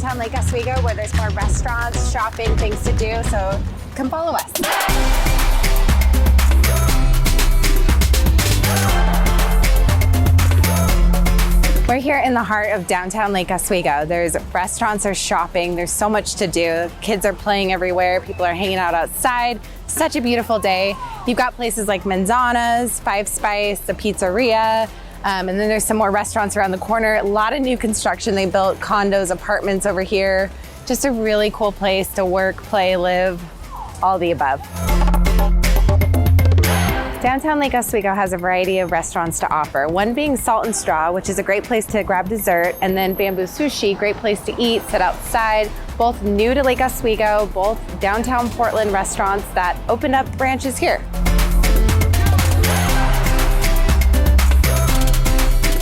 downtown Lake Oswego where there's more restaurants, shopping, things to do, so come follow us. We're here in the heart of downtown Lake Oswego. There's restaurants, there's shopping, there's so much to do. Kids are playing everywhere, people are hanging out outside. Such a beautiful day. You've got places like Manzana's, Five Spice, the pizzeria, and then there's some more restaurants around the corner. A lot of new construction. They built condos, apartments over here. Just a really cool place to work, play, live, all the above. Downtown Lake Oswego has a variety of restaurants to offer. One being Salt and Straw, which is a great place to grab dessert, and then Bamboo Sushi, great place to eat, sit outside. Both new to Lake Oswego, both downtown Portland restaurants that opened up branches here.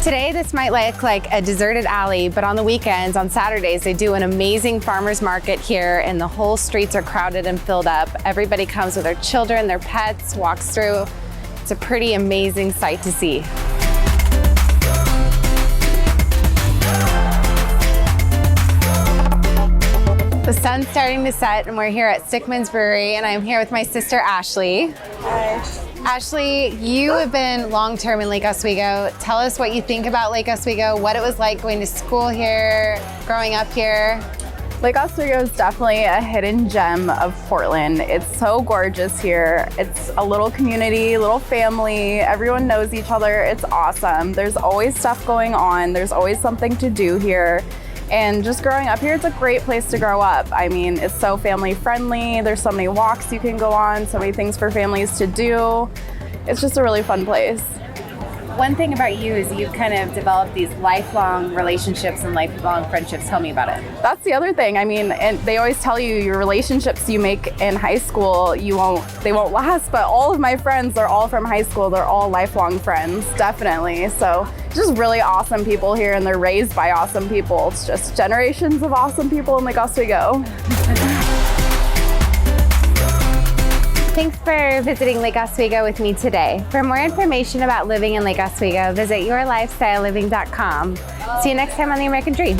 Today, this might look like a deserted alley, but on the weekends, on Saturdays, they do an amazing farmers market here, and the whole streets are crowded and filled up. Everybody comes with their children, their pets, walks through. It's a pretty amazing sight to see. The sun's starting to set, and we're here at Stickmens Brewery, and I'm here with my sister, Ashley. Hi. Ashley, you have been long-term in Lake Oswego. Tell us what you think about Lake Oswego, what it was like going to school here, growing up here. Lake Oswego is definitely a hidden gem of Portland. It's so gorgeous here. It's a little community, little family. Everyone knows each other. It's awesome. There's always stuff going on. There's always something to do here. And just growing up here, it's a great place to grow up. I mean, it's so family friendly. There's so many walks you can go on, so many things for families to do. It's just a really fun place. One thing about you is you've kind of developed these lifelong relationships and lifelong friendships. Tell me about it. That's the other thing. I mean, and they always tell you your relationships you make in high school, they won't last, but all of my friends, they're all from high school. They're all lifelong friends, definitely. So just really awesome people here, and they're raised by awesome people. It's just generations of awesome people in Lake Oswego. Thanks for visiting Lake Oswego with me today. For more information about living in Lake Oswego, visit yourlifestyleliving.com. See you next time on The American Dream.